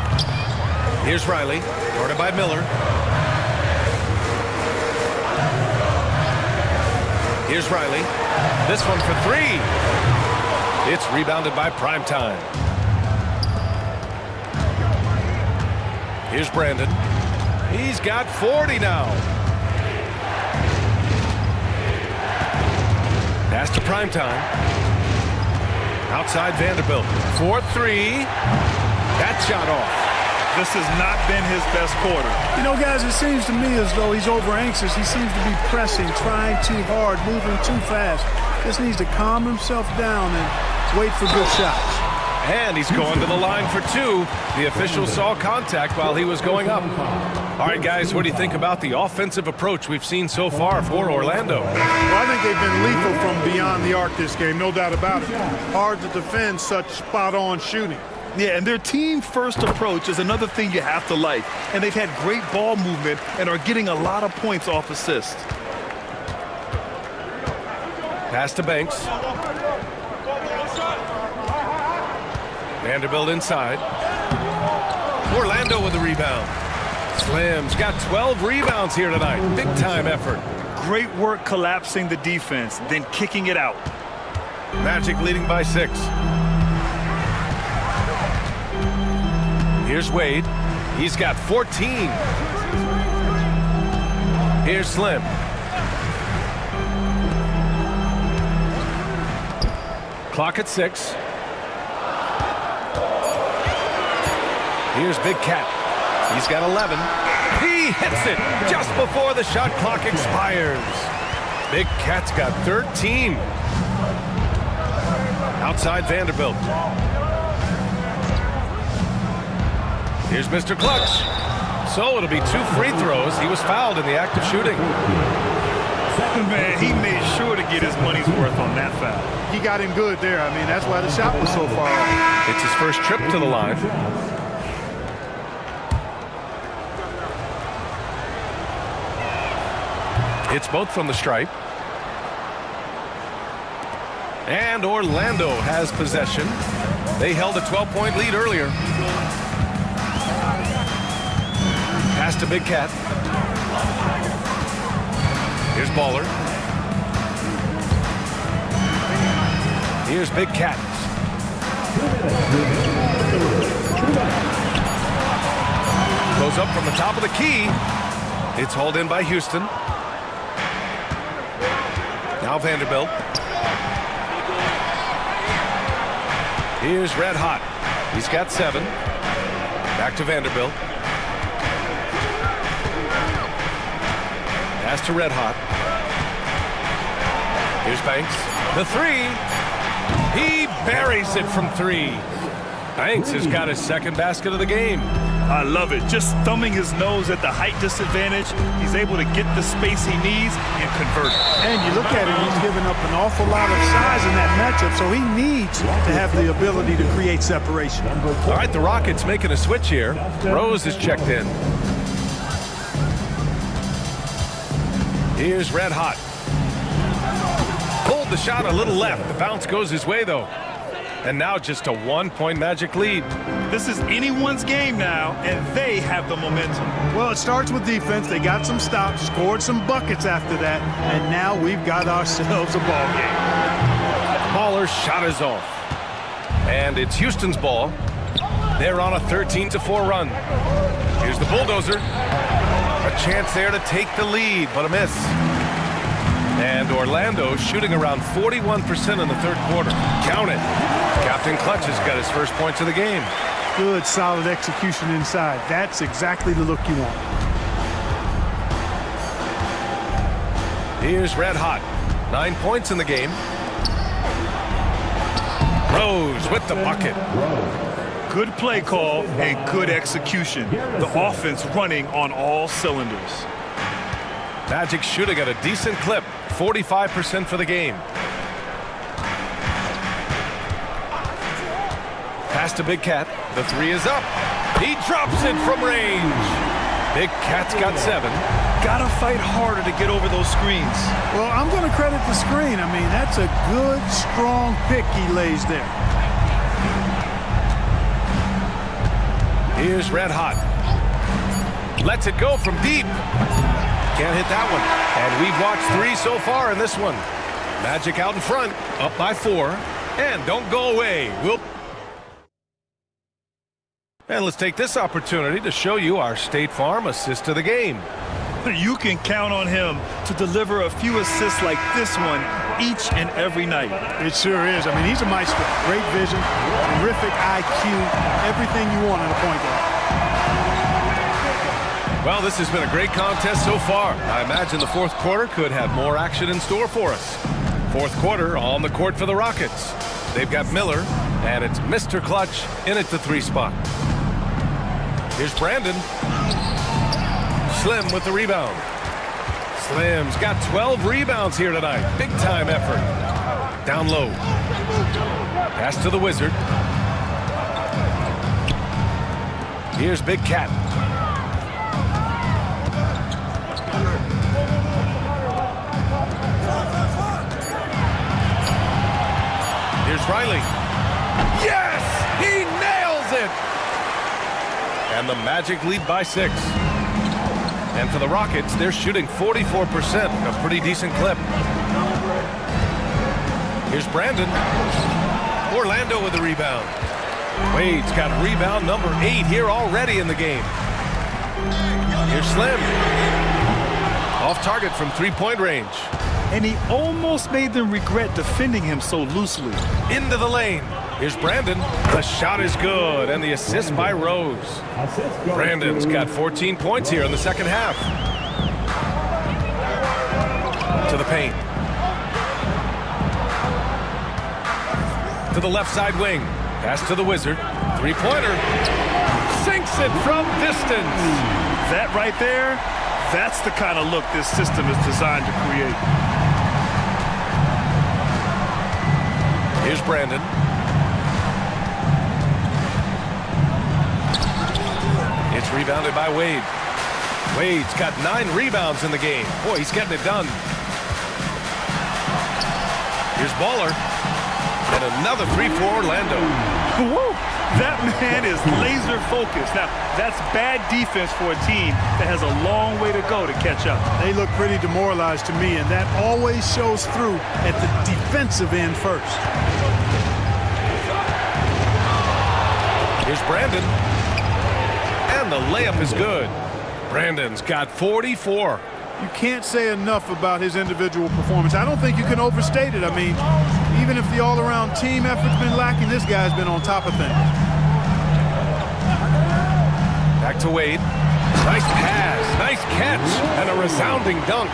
A: Here's Riley, guarded by Miller. Here's Riley. This one for three. It's rebounded by Primetime. Here's Brandon. He's got 40 now. Pass to Primetime. Outside Vanderbilt. 4-3. That shot off.
B: This has not been his best quarter.
C: You know, guys, it seems to me as though he's over-anxious. He seems to be pressing, trying too hard, moving too fast. Just needs to calm himself down and wait for good shots.
A: And he's going to the line for two. The official saw contact while he was going up. All right, guys, what do you think about the offensive approach we've seen so far for Orlando?
C: Well, I think they've been lethal from beyond the arc this game, no doubt about it. Hard to defend such spot-on shooting.
B: Yeah, and their team-first approach is another thing you have to like. And they've had great ball movement and are getting a lot of points off assists.
A: Pass to Banks. Vanderbilt inside. Orlando with the rebound. Slim's got 12 rebounds here tonight. Big-time effort.
B: Great work collapsing the defense, then kicking it out.
A: Magic leading by 6. Here's Wade. He's got 14. Here's Slim. Clock at 6. Here's Big Cat. He's got 11. He hits it just before the shot clock expires. Big Cat's got 13. Outside Vanderbilt. Here's Mr. Clutch. So it'll be 2 free throws. He was fouled in the act of shooting.
B: Man, he made sure to get his money's worth on that foul.
C: He got him good there. I mean, that's why the shot was so far off.
A: It's his first trip to the line. It's both from the stripe. And Orlando has possession. They held a 12-point lead earlier. Pass to Big Cat. Here's Baller. Here's Big Cat. Goes up from the top of the key. It's hauled in by Houston. Now Vanderbilt. Here's Red Hot. He's got 7. Back to Vanderbilt. Pass to Red Hot. Here's Banks. The 3. He buries it from 3. Banks has got his second basket of the game.
B: I love it. Just thumbing his nose at the height disadvantage. He's able to get the space he needs and convert it.
C: And you look at it, he's given up an awful lot of size in that matchup, so he needs to have the ability to create separation.
A: All right, the Rockets making a switch here. Rose is checked in. Here's Red Hot. Pulled the shot a little left. The bounce goes his way, though. And now just a 1-point Magic lead.
B: This is anyone's game now, and they have the momentum.
C: Well, it starts with defense. They got some stops, scored some buckets after that, and now we've got ourselves a ball game.
A: Baller's shot is off. And it's Houston's ball. They're on a 13-4 run. Here's the bulldozer. A chance there to take the lead, but a miss. And Orlando shooting around 41% in the third quarter. Count it. Captain Clutch has got his first points of the game.
C: Good, solid execution inside. That's exactly the look you want.
A: Here's Red Hot. 9 points in the game. Rose with the bucket.
B: Good play call and good execution. The offense running on all cylinders.
A: Magic shooting at a decent clip. 45% for the game. Pass to Big Cat. The three is up. He drops it from range. Big Cat's got 7.
B: Gotta fight harder to get over those screens.
C: Well, I'm going to credit the screen. I mean, that's a good, strong pick he lays there.
A: Here's Red Hot. Lets it go from deep. Can't hit that one. And we've watched 3 so far in this one. Magic out in front, up by 4. And don't go away. And let's take this opportunity to show you our State Farm assist to the game.
B: You can count on him to deliver a few assists like this one each and every night.
C: It sure is. I mean, he's a maestro. Great vision, terrific IQ, everything you want in a point guard.
A: Well, this has been a great contest so far. I imagine the fourth quarter could have more action in store for us. Fourth quarter on the court for the Rockets. They've got Miller, and it's Mr. Clutch in at the 3 spot. Here's Brandon. Slim with the rebound. Slim's got 12 rebounds here tonight. Big time effort. Down low. Pass to the Wizard. Here's Big Cat. Here's Riley. Yes! He nails it! And the Magic lead by 6. And for the Rockets, they're shooting 44%, a pretty decent clip. Here's Brandon. Orlando with the rebound. Wade's got rebound number 8 here already in the game. Here's Slim. Off target from 3-point range.
B: And he almost made them regret defending him so loosely.
A: Into the lane. Here's Brandon. The shot is good, and the assist by Rose. Brandon's got 14 points here in the second half. To the paint. To the left side wing. Pass to the Wizard. 3-pointer. Sinks it from distance.
B: That right there, that's the kind of look this system is designed to create.
A: Here's Brandon. It's rebounded by Wade. Wade's got 9 rebounds in the game. Boy, he's getting it done. Here's Baller. And another 3 for Orlando.
B: Woo! That man is laser focused. Now, that's bad defense for a team that has a long way to go to catch up.
C: They look pretty demoralized to me, and that always shows through at the defensive end first.
A: Here's Brandon. And the layup is good. Brandon's got 44.
C: You can't say enough about his individual performance. I don't think you can overstate it. I mean, even if the all-around team effort's been lacking, this guy's been on top of things.
A: Back to Wade. Nice pass, nice catch, and a resounding dunk.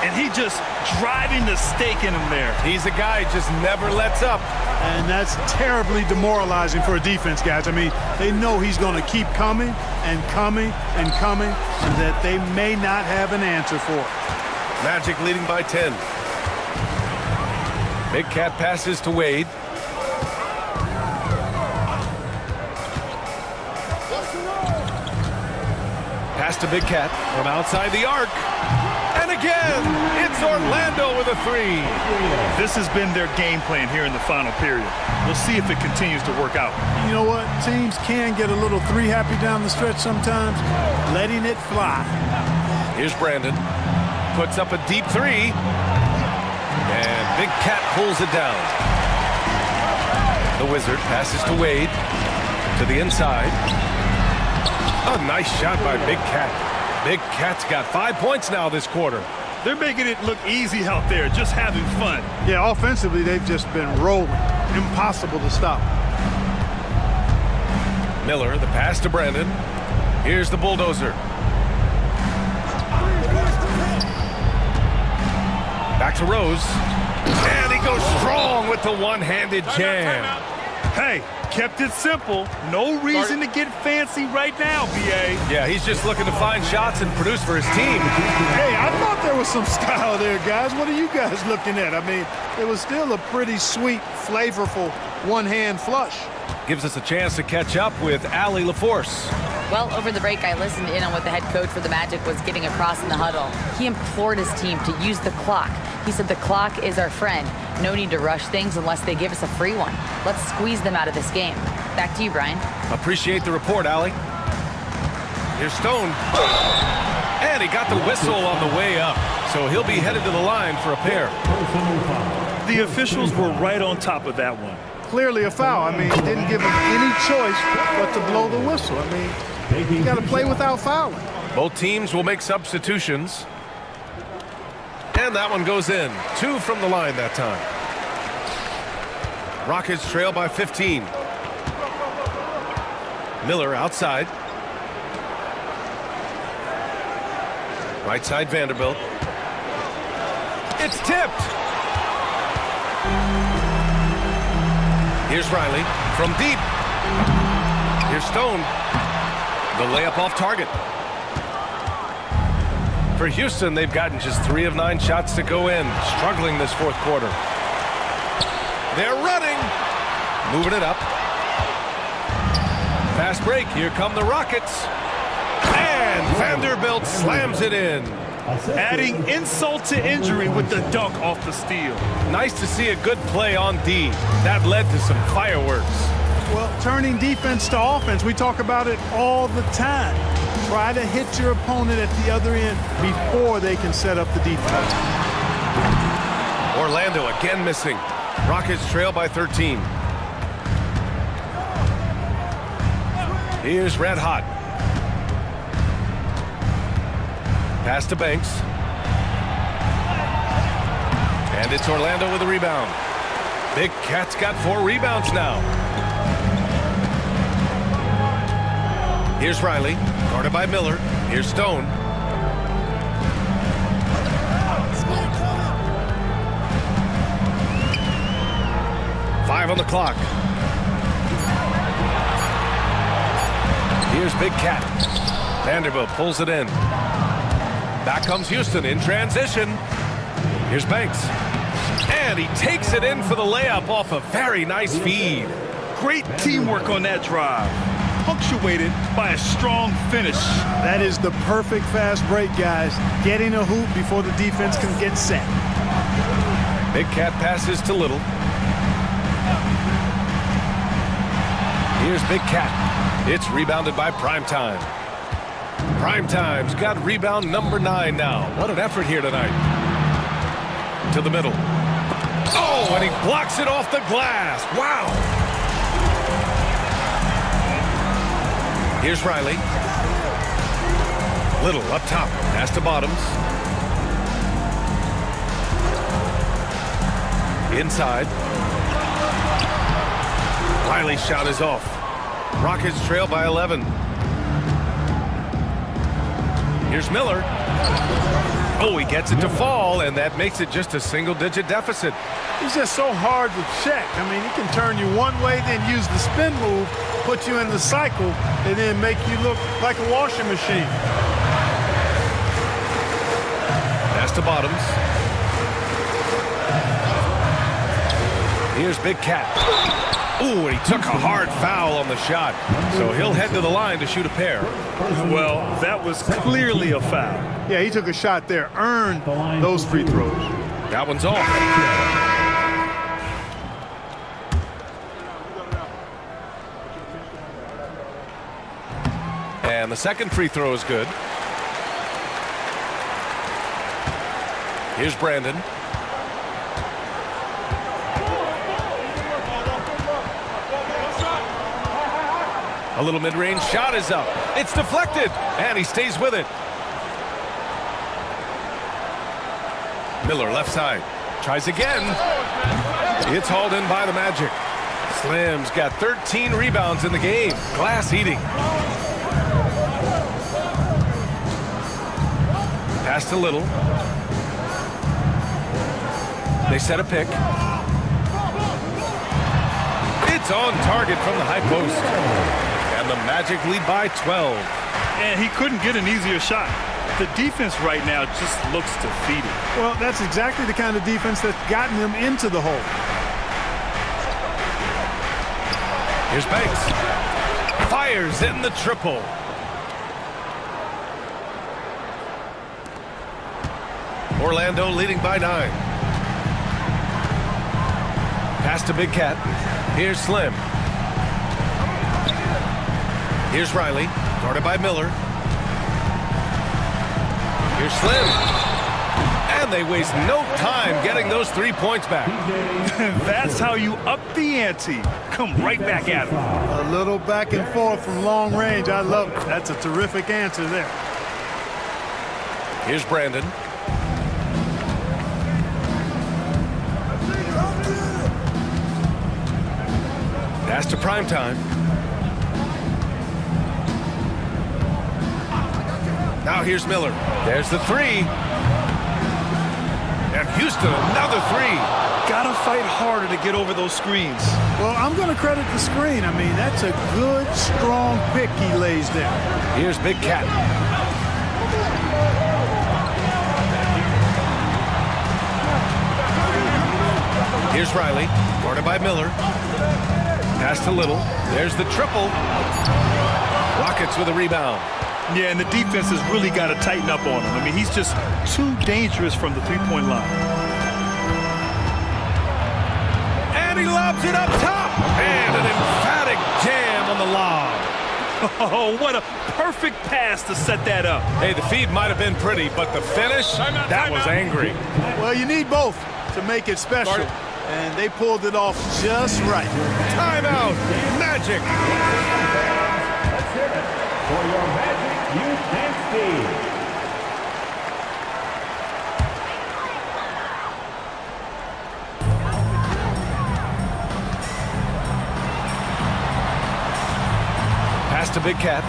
B: And he just driving the stake in him there.
A: He's a guy who just never lets up.
C: And that's terribly demoralizing for a defense, guys. I mean, they know he's going to keep coming and coming and coming, and that they may not have an answer for it.
A: Magic leading by 10. Big Cat passes to Wade. Pass to Big Cat from outside the arc. And again, it's Orlando with a 3.
B: This has been their game plan here in the final period. We'll see if it continues to work out.
C: You know what? Teams can get a little 3 happy down the stretch sometimes. Letting it fly.
A: Here's Brandon. Puts up a deep 3. And Big Cat pulls it down. The Wizard passes to Wade. To the inside. A nice shot by Big Cat. Big Cat's got 5 points now this quarter.
B: They're making it look easy out there, just having fun.
C: Yeah, offensively, they've just been rolling. Impossible to stop.
A: Miller, the pass to Brandon. Here's the bulldozer. Back to Rose. And he goes strong with the one-handed jam.
B: Hey, kept it simple. No reason to get fancy right now, B.A.
A: Yeah, he's just looking to find shots and produce for his team.
C: Hey, I thought there was some style there, guys. What are you guys looking at? I mean, it was still a pretty sweet, flavorful one-hand flush.
A: Gives us a chance to catch up with Allie LaForce.
E: Well, over the break, I listened in on what the head coach for the Magic was getting across in the huddle. He implored his team to use the clock. He said the clock is our friend. No need to rush things unless they give us a free one. Let's squeeze them out of this game. Back to you, Brian.
A: Appreciate the report, Allie. Here's Stone. And he got the whistle on the way up. So he'll be headed to the line for a pair.
B: The officials were right on top of that one.
C: Clearly a foul. I mean, didn't give him any choice but to blow the whistle. I mean, you got to play without fouling.
A: Both teams will make substitutions. And that one goes in. 2 from the line that time. Rockets trail by 15. Miller outside. Right side Vanderbilt. It's tipped. Here's Riley from deep. Here's Stone. The layup off target. For Houston, they've gotten just 3 of 9 shots to go in. Struggling this fourth quarter. They're running. Moving it up. Fast break. Here come the Rockets. And Vanderbilt slams it in.
B: Adding insult to injury with the dunk off the steal.
A: Nice to see a good play on D. That led to some fireworks.
C: Well, turning defense to offense, we talk about it all the time. Try to hit your opponent at the other end before they can set up the defense.
A: Orlando again missing. Rockets trail by 13. Here's Red Hot. Pass to Banks. And it's Orlando with a rebound. Big Cat's got 4 rebounds now. Here's Riley, guarded by Miller. Here's Stone. Five on the clock. Here's Big Cat. Vanderbilt pulls it in. Back comes Houston in transition. Here's Banks. And he takes it in for the layup off a very nice feed.
B: Great teamwork on that drive. Punctuated by a strong finish.
C: That is the perfect fast break, guys. Getting a hoop before the defense can get set.
A: Big Cat passes to Little. Here's Big Cat. It's rebounded by Primetime. Primetime's got rebound number 9 now. What an effort here tonight. To the middle. Oh, and he blocks it off the glass. Wow. Here's Riley. Little up top. Pass to Bottoms. Inside. Riley's shot is off. Rockets trail by 11. Here's Miller. Oh, he gets it to fall, and that makes it just a single-digit deficit.
C: He's just so hard to check. I mean, he can turn you one way, then use the spin move, put you in the cycle, and then make you look like a washing machine.
A: Pass to Bottoms. Here's Big Cat. Ooh, and he took a hard foul on the shot. So he'll head to the line to shoot a pair.
B: Well, that was clearly a foul.
C: Yeah, he took a shot there, earned those free throws.
A: That one's off. And the second free throw is good. Here's Brandon. A little mid-range shot is up. It's deflected, and he stays with it. Miller left side. Tries again. It's hauled in by the Magic. Slim's got 13 rebounds in the game. Glass eating. Pass to Little. They set a pick. It's on target from the high post. And the Magic lead by 12.
B: And he couldn't get an easier shot. The defense right now just looks defeated.
C: Well, that's exactly the kind of defense that's gotten them into the hole.
A: Here's Banks. Fires in the triple. Orlando leading by 9. Pass to Big Cat. Here's Slim. Here's Riley. Guarded by Miller. Here's Slim. And they waste no time getting those 3 points back.
B: That's how you up the ante. Come right back at him.
C: A little back and forth from long range. I love it. That's a terrific answer there.
A: Here's Brandon. Pass to Primetime. Now here's Miller. There's the 3. And Houston, another 3.
B: Gotta fight harder to get over those screens.
C: Well, I'm going to credit the screen. I mean, that's a good, strong pick he lays there.
A: Here's Big Cat. Here's Riley, guarded by Miller. Pass to Little. There's the triple. Rockets with a rebound.
B: Yeah, and the defense has really got to tighten up on him. I mean, he's just too dangerous from the three-point line.
A: And he lobs it up top. And an emphatic jam on the lob.
B: Oh, what a perfect pass to set that up.
A: Hey, the feed might have been pretty, but the finish, that was angry.
C: Well, you need both to make it special. And they pulled it off just right.
A: Timeout, Magic.
D: Let's hear it for your Magic Youth Dance Team.
A: Pass to Big Cat.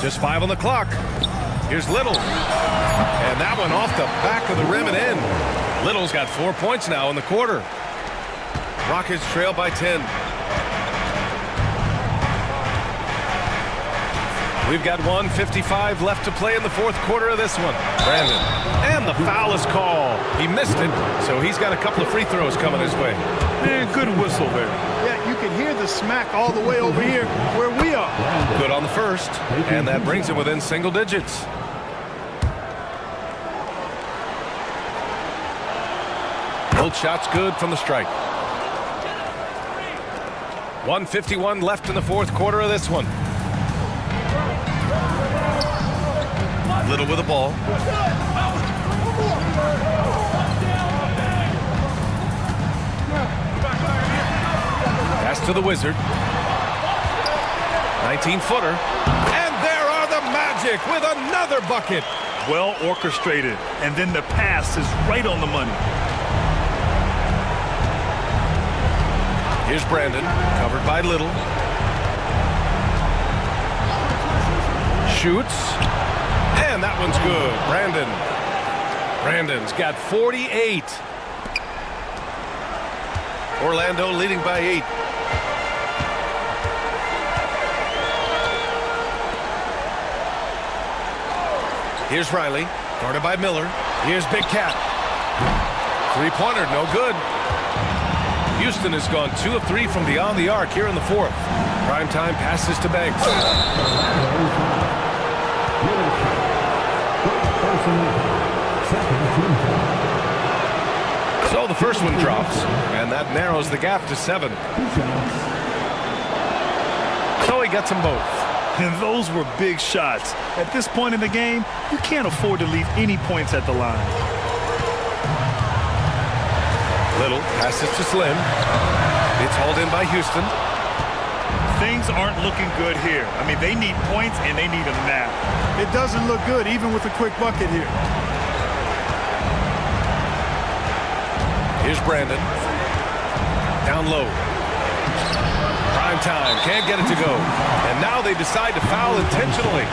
A: Just 5 on the clock. Here's Little. And that one off the back of the rim and in. Little's got 4 points now in the quarter. Rockets trail by 10. We've got 1:55 left to play in the fourth quarter of this one. Brandon. And the foul is called. He missed it, so he's got a couple of free throws coming his way.
B: Man, good whistle there.
C: Yeah, you can hear the smack all the way over here where we are.
A: Good on the first, and that brings him within single digits. Both shots good from the strike. 1:51 left in the fourth quarter of this one. Little with the ball. Pass to the Wizard. 19-footer. And there are the Magic with another bucket.
B: Well orchestrated. And then the pass is right on the money.
A: Here's Brandon, covered by Little. Shoots. And that one's good. Brandon's got 48. Orlando leading by 8. Here's Riley, guarded by Miller. Here's Big Cat. Three-pointer, no good. Houston has gone 2 of 3 from beyond the arc here in the fourth. Primetime passes to Banks. So the first one drops, and that narrows the gap to 7. So he gets them both.
B: And those were big shots. At this point in the game, you can't afford to leave any points at the line. Little passes to Slim. It's hauled in by Houston. Things aren't looking good here. I mean, they need points and they need them now.
C: It doesn't look good, even with a quick bucket here.
A: Here's Brandon. Down low. Prime time. Can't get it to go. And now they decide to foul intentionally.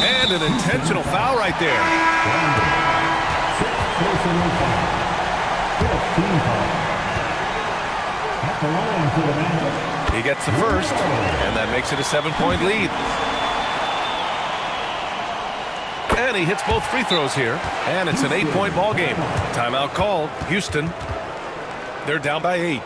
A: And an intentional foul right there. He gets the first, and that makes it a 7-point lead. And he hits both free throws here, and it's an 8-point ball game. Timeout called. Houston, they're down by 8.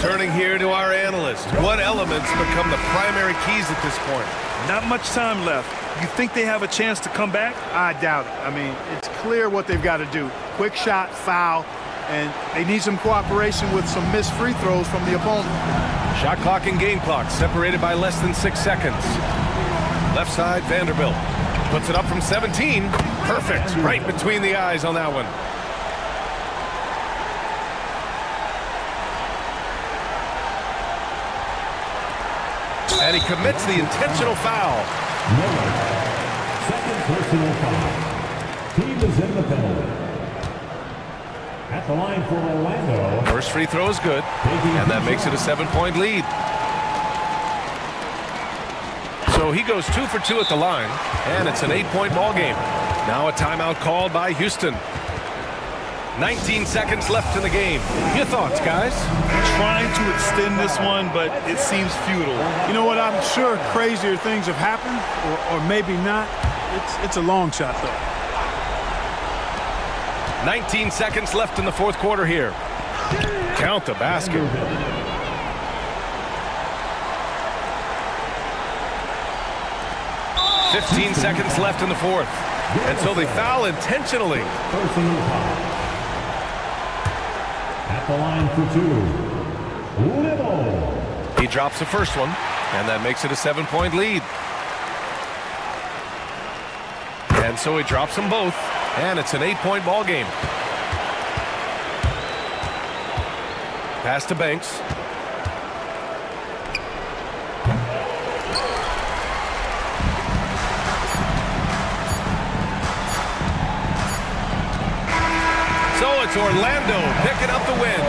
A: Turning here to our analyst. What elements become the primary keys at this point?
B: Not much time left. You think they have a chance to come back?
C: I doubt it. I mean, it's clear what they've got to do. Quick shot, foul, and they need some cooperation with some missed free throws from the opponent.
A: Shot clock and game clock separated by less than 6 seconds. Left side, Vanderbilt. Puts it up from 17. Perfect. Right between the eyes on that one. And he commits the intentional foul.
D: Second personal foul. Team is in the penalty. At the line for Orlando.
A: First free throw is good, and that makes it a 7-point lead. So he goes 2 for 2 at the line, and it's an 8-point ball game. Now a timeout called by Houston. 19 seconds left in the game. Your thoughts, guys?
B: Trying to extend this one, but it seems futile.
C: You know what? I'm sure crazier things have happened, or maybe not. It's a long shot, though.
A: 19 seconds left in the fourth quarter here. Count the basket. "15 seconds left in the fourth. And so they foul intentionally.
D: Personal foul. At the line for 2. Little.
A: He drops the first one, and that makes it a 7-point lead. And so he drops them both, and it's an 8-point ball game. Pass to Banks. So it's Orlando picking up the win.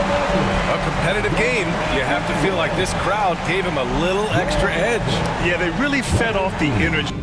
A: A competitive game. You have to feel like this crowd gave him a little extra edge.
B: Yeah, they really fed off the energy.